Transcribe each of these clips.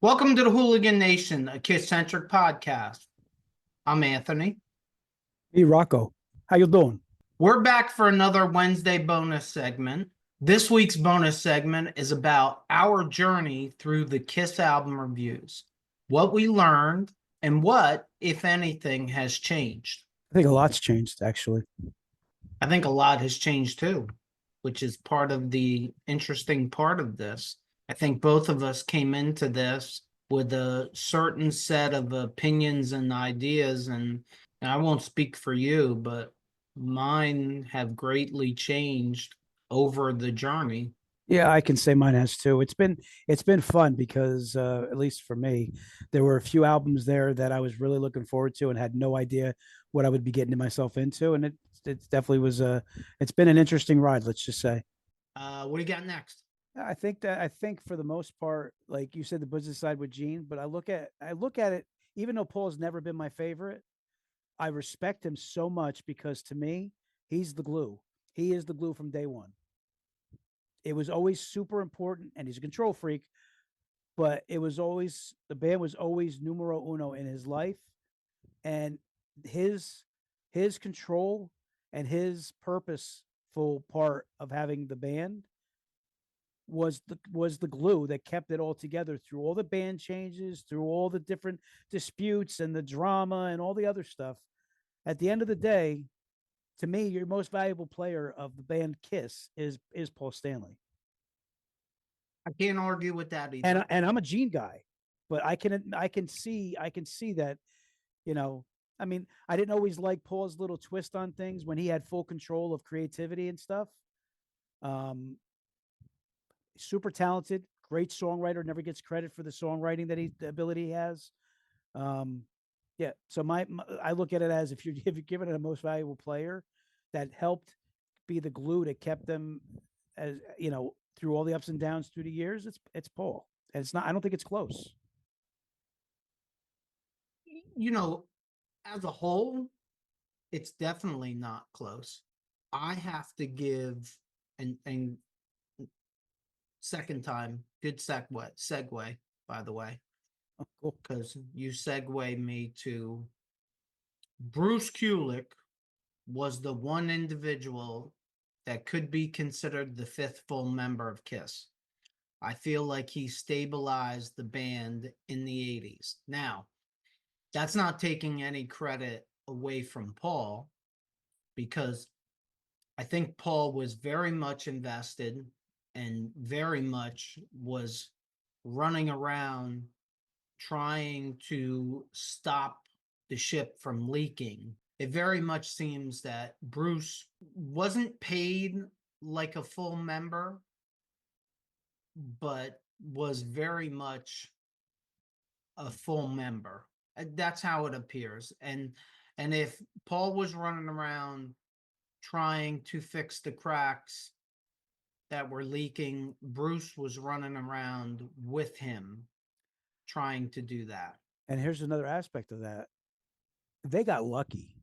Welcome to the Hooligan Nation, a KISS-Centric podcast. I'm Anthony. Hey Rocco, how you doing? We're back for another Wednesday bonus segment. This week's bonus segment is about our journey through the KISS album reviews, what we learned, and what, if anything, has changed. I think a lot's changed actually. I think a lot has changed too, which is part of the interesting part of this. I think both of us came into this with a certain set of opinions and ideas, and I won't speak for you, but mine have greatly changed over the journey. Yeah, I can say mine has too. It's been fun because at least for me, there were a few albums there that I was really looking forward to and had no idea what I would be getting myself into, and it definitely was it's been an interesting ride. Let's just say. What do you got next? I think for the most part, like you said, the business side with Gene, but I look at it. Even though Paul's never been my favorite, I respect him so much because to me, he's the glue. He is the glue from day one. It was always super important, and he's a control freak, but it was always the band was always numero uno in his life, and his his control and his purposeful part of having the band was the glue that kept it all together through all the band changes, through all the different disputes and the drama and all the other stuff. At the end of the day, to me, your most valuable player of the band Kiss is Paul Stanley. I can't argue with that And either. I'm a Gene guy, but I can see that, you know, I mean, I didn't always like Paul's little twist on things when he had full control of creativity and stuff. Um, Super talented, great songwriter, never gets credit for the songwriting the ability he has. Um, yeah, so I look at it as if you're giving it a most valuable player that helped be the glue that kept them as through all the ups and downs through the years. It's Paul, and it's not. I don't think it's close. You know, as a whole, it's definitely not close. I have to give and second time, good segue, by the way, Oh, cool. because you segue me to Bruce Kulick was the one individual that could be considered the fifth full member of KISS. I feel like he stabilized the band in the 80s. Now, that's not taking any credit away from Paul because I think Paul was very much invested and very much was running around trying to stop the ship from leaking. It very much seems that Bruce wasn't paid like a full member, but was very much a full member. That's how it appears. And if Paul was running around trying to fix the cracks that were leaking, Bruce was running around with him trying to do that. And here's another aspect of that: they got lucky.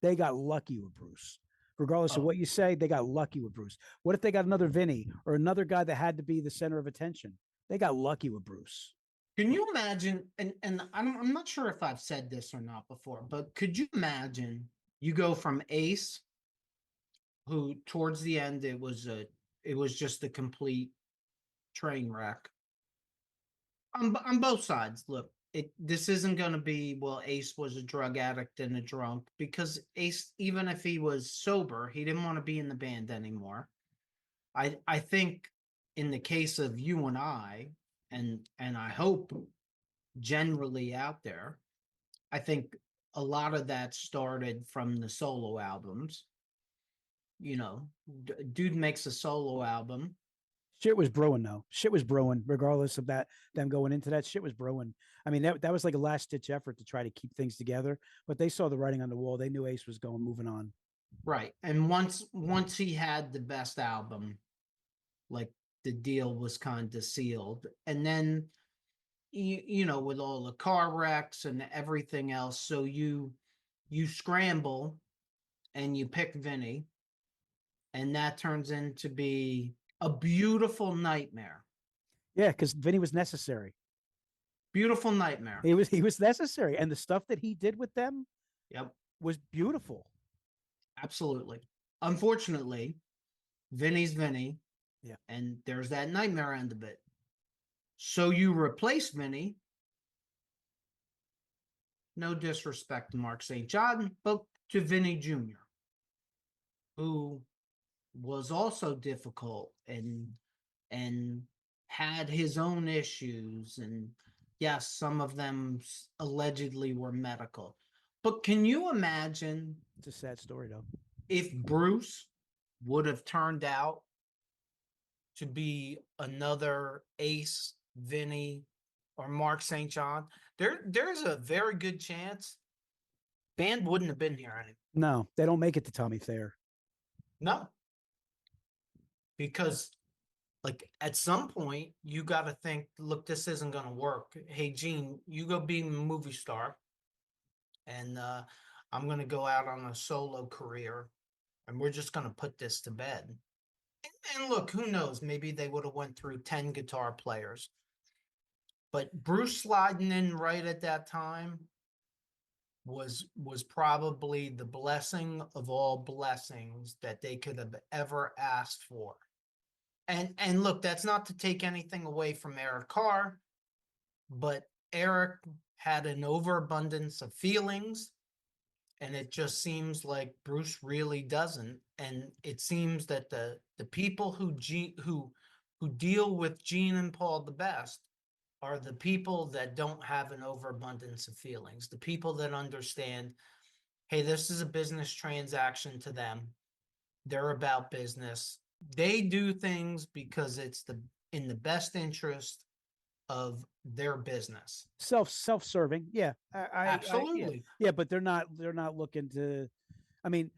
They got lucky with Bruce. Regardless of Oh, what you say, they got lucky with Bruce. What if they got another Vinny or another guy that had to be the center of attention? They got lucky with Bruce. can you imagine? And I'm not sure if I've said this or not before, but could you imagine you go from Ace, who towards the end it was just a complete train wreck on both sides. Look, this isn't going to be, well, Ace was a drug addict and a drunk, because Ace, even if he was sober, he didn't want to be in the band anymore. I think in the case of you and I, and I hope generally out there, I think a lot of that started from the solo albums. You know, dude makes a solo album. Shit was brewing though. Shit was brewing, regardless of that. Them going into that shit was brewing. I mean, that was like a last ditch effort to try to keep things together. But they saw the writing on the wall. They knew Ace was going, moving on. Right. And once he had the best album, like, the deal was kind of sealed. And then you know, with all the car wrecks and everything else, so you scramble and you pick Vinny, and that turns into be a beautiful nightmare. Yeah, because Vinny was necessary. Beautiful Nightmare. He was necessary, and the stuff that he did with them Yep, was beautiful. absolutely. Unfortunately, Vinny's Vinny, Yeah. and there's that Nightmare end of it. So you replace Vinny. No disrespect to Mark St. John, but to Vinny Jr., who was also difficult and had his own issues, and yes, some of them allegedly were medical. But can you imagine It's a sad story, though. if Bruce would have turned out to be another Ace, Vinny, or Mark St. John? There's a very good chance band wouldn't have been here anymore. No, they don't make it to Tommy Thayer. No, because like at some point you got to think, look, this isn't going to work. Hey, Gene, you go be a movie star, and I'm going to go out on a solo career, and we're just going to put this to bed. And look, who knows? Maybe they would have went through 10 guitar players. But Bruce sliding in right at that time was probably the blessing of all blessings that they could have ever asked for. And look, that's not to take anything away from Eric Carr, but Eric had an overabundance of feelings, and it just seems like Bruce really doesn't. And it seems that the people who deal with Gene and Paul the best are the people that don't have an overabundance of feelings, the people that understand, hey, this is a business transaction to them. They're about business. They do things because it's in the best interest of their business. Self-serving. Yeah. Absolutely. Yeah, but they're not looking to, I mean,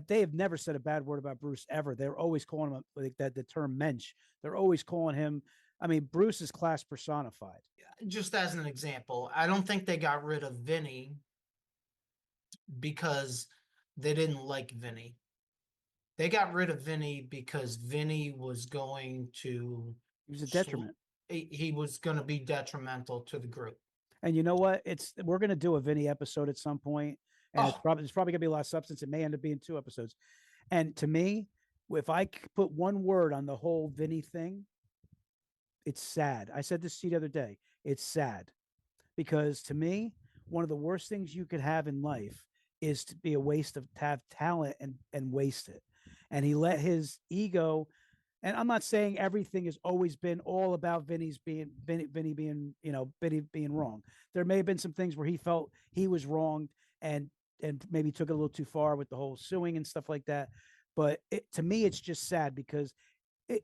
they have never said a bad word about Bruce ever. They're always calling him like that, the term mensch. They're always calling him, I mean, Bruce is class personified. Just as an example, I don't think they got rid of Vinny because they didn't like Vinny. They got rid of Vinny because Vinny was going to. He was a detriment. He was going to be detrimental to the group. And you know what? We're going to do a Vinny episode at some point, and it's probably going to be a lot of substance. It may end up being 2 episodes. And to me, if I put one word on the whole Vinny thing, it's sad. I said this to you the other day. It's sad because to me, one of the worst things you could have in life is to be a waste of to have talent and waste it. And he let his ego. And I'm not saying everything has always been all about Vinny being, Vinny being wrong. There may have been some things where he felt he was wronged and maybe took it a little too far with the whole suing and stuff like that. But to me, it's just sad because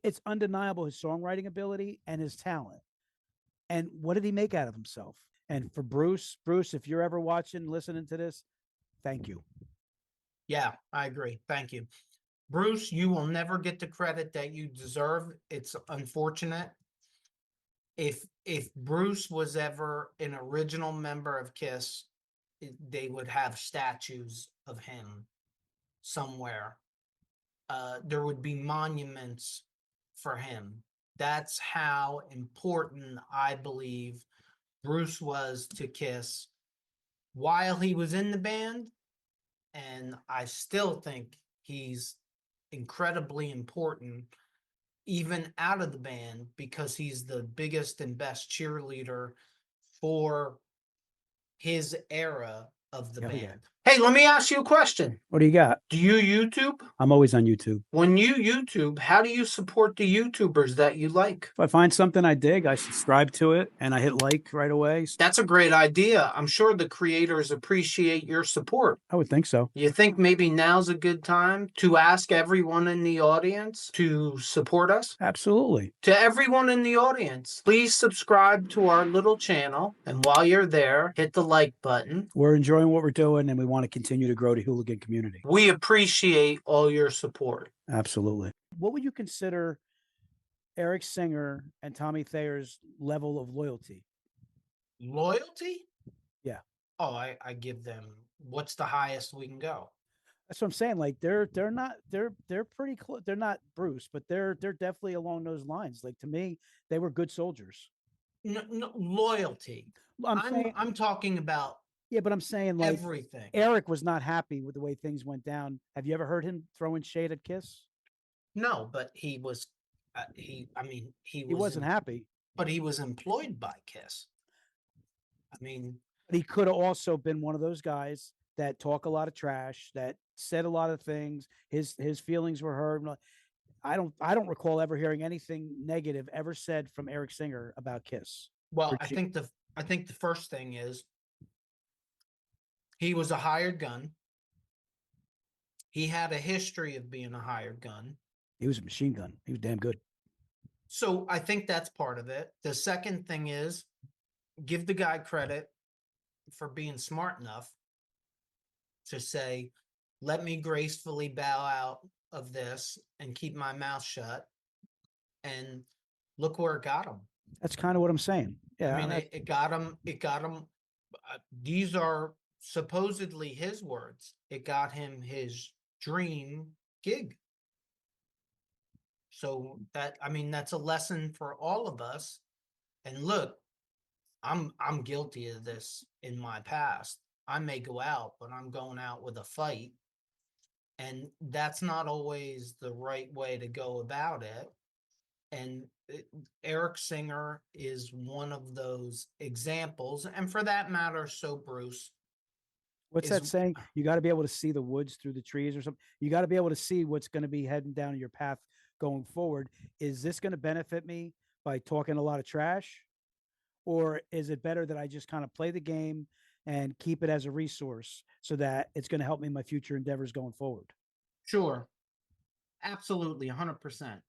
it's undeniable his songwriting ability and his talent. And what did he make out of himself? And for Bruce, if you're ever watching, listening to this, thank you. Yeah, I agree. Thank you. Bruce, you will never get the credit that you deserve. It's unfortunate. If Bruce was ever an original member of KISS, they would have statues of him somewhere. There would be monuments for him. That's how important I believe Bruce was to KISS while he was in the band, and I still think he's incredibly important even out of the band because he's the biggest and best cheerleader for his era of the band. Yeah. Hey, let me ask you a question. What do you got? Do you YouTube? I'm always on YouTube. When you YouTube, how do you support the YouTubers that you like? If I find something I dig, I subscribe to it and I hit like right away. That's a great idea. I'm sure the creators appreciate your support. I would think so. You think maybe now's a good time to ask everyone in the audience to support us? Absolutely. To everyone in the audience, please subscribe to our little channel. And while you're there, hit the like button. We're enjoying what we're doing and we want to continue to grow the hooligan community. We appreciate all your support. Absolutely. What would you consider Eric Singer and Tommy Thayer's level of loyalty? Loyalty? Yeah. Oh, I give them, what's the highest we can go? That's what I'm saying. Like they're pretty close. They're not Bruce, but they're definitely along those lines. Like to me, they were good soldiers. no, loyalty. I'm saying, I'm talking about yeah, but I'm saying like everything. Eric was not happy with the way things went down. Have you ever heard him throwing shade at Kiss? No, but he was I mean, He wasn't happy. but he was employed by KISS. I mean, But he could have also been one of those guys that talk a lot of trash, that said a lot of things. His feelings were hurt. I don't recall ever hearing anything negative ever said from Eric Singer about Kiss. well, I think the first thing is he was a hired gun. He had a history of being a hired gun. He was a machine gun. He was damn good. So I think that's part of it. The second thing is give the guy credit for being smart enough to say, let me gracefully bow out of this and keep my mouth shut. And look where it got him. That's kind of what I'm saying. Yeah, I mean, it got him. It got him. These are supposedly his words. It got him his dream gig. So that, I mean, that's a lesson for all of us. And look, I'm guilty of this in my past. I may go out, but I'm going out with a fight. And that's not always the right way to go about it. And Eric Singer is one of those examples. And for that matter, so Bruce. What's that saying? You got to be able to see the woods through the trees or something. You got to be able to see what's going to be heading down your path going forward. Is this going to benefit me by talking a lot of trash? Or is it better that I just kind of play the game and keep it as a resource so that it's going to help me in my future endeavors going forward? Sure. Absolutely. 100%.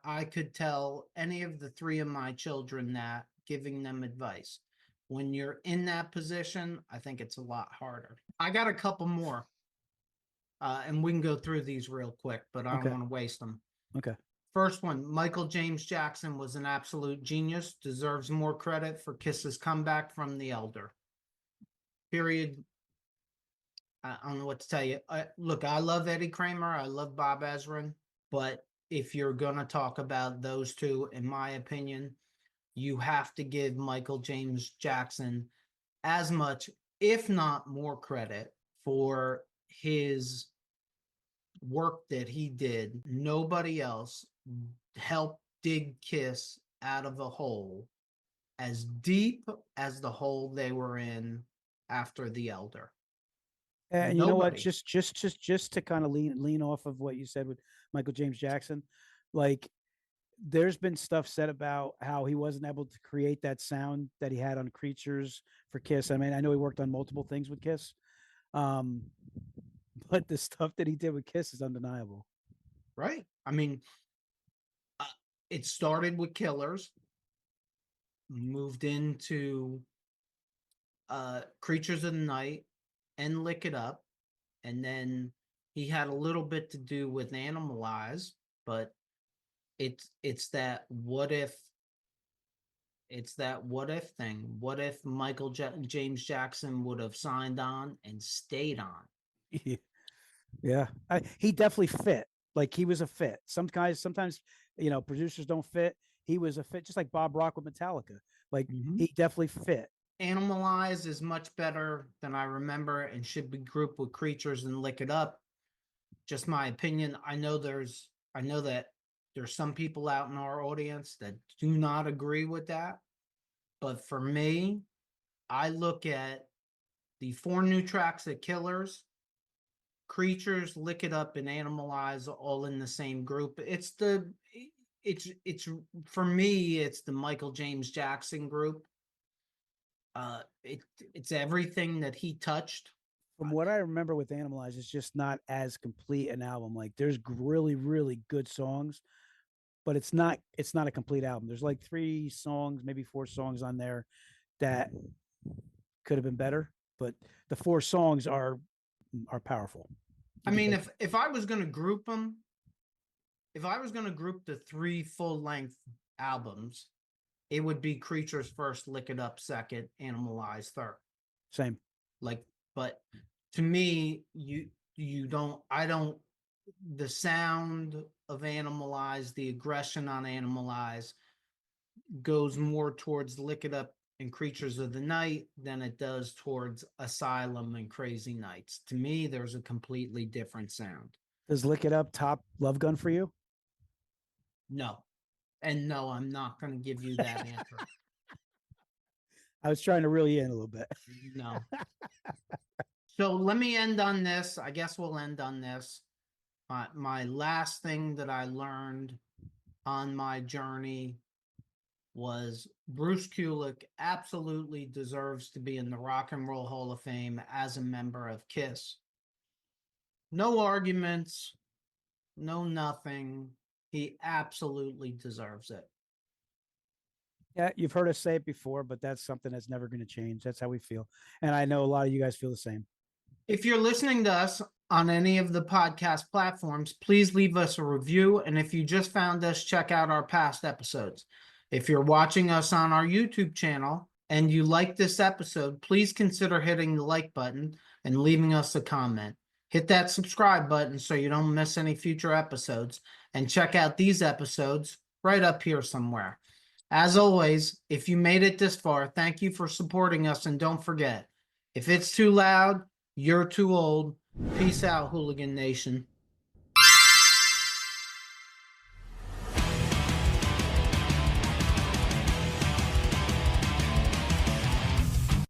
I could tell any of the three of my children that, giving them advice. When you're in that position, I think it's a lot harder. I got a couple more, and we can go through these real quick, but I don't want to waste them. Okay. First one, Michael James Jackson was an absolute genius, deserves more credit for KISS's comeback from the Elder. Period. I don't know what to tell you. Look, I love Eddie Kramer. I love Bob Ezrin. But if you're going to talk about those two, in my opinion, you have to give Michael James Jackson as much, if not more, credit for his work that he did. Nobody else helped dig KISS out of a hole as deep as the hole they were in after the Elder. And you know what? Just to kind of lean off of what you said with Michael James Jackson, like there's been stuff said about how he wasn't able to create that sound that he had on Creatures for KISS. I mean, I know he worked on multiple things with KISS, but the stuff that he did with KISS is undeniable. Right. I mean, it started with Killers, moved into Creatures of the Night and Lick It Up, and then he had a little bit to do with Animalize, but it's that what if thing. What if Michael James Jackson would have signed on and stayed on? Yeah, he definitely fit. Like he was a fit. Some guys, sometimes, producers don't fit. He was a fit, just like Bob Rock with Metallica. Like he definitely fit. Animalize is much better than I remember and should be grouped with Creatures and Lick It Up. Just my opinion. I know that there's some people out in our audience that do not agree with that. But for me, I look at the 4 new tracks at Killers, Creatures, Lick It Up, and Animalize all in the same group. It's for me, it's the Michael James Jackson group. It's everything that he touched. From what I remember with Animalize, it's just not as complete an album. Like there's really, really good songs, but it's not a complete album. There's like 3 songs, maybe 4 songs on there that could have been better, but the 4 songs are powerful. I mean, if I was going to group them, if I was going to group the 3 full-length albums, it would be Creatures first, Lick It Up second, Animalize third. Same. Like, but to me, the sound of Animalize, the aggression on Animalize, goes more towards Lick It Up and Creatures of the Night than it does towards Asylum and Crazy Nights. To me, there's a completely different sound. Does Lick It Up top Love Gun for you? No. And no, I'm not going to give you that answer. I was trying to reel you in a little bit. No. So let me end on this. I guess we'll end on this. My last thing that I learned on my journey was Bruce Kulick absolutely deserves to be in the Rock and Roll Hall of Fame as a member of KISS. No arguments, no nothing. He absolutely deserves it. Yeah, you've heard us say it before, but that's something that's never going to change. That's how we feel. And I know a lot of you guys feel the same. If you're listening to us on any of the podcast platforms, please leave us a review. And if you just found us, check out our past episodes. If you're watching us on our YouTube channel and you like this episode, please consider hitting the like button and leaving us a comment. Hit that subscribe button so you don't miss any future episodes, and check out these episodes right up here somewhere. As always, if you made it this far, thank you for supporting us, and don't forget, if it's too loud, you're too old. Peace out, Hooligan Nation.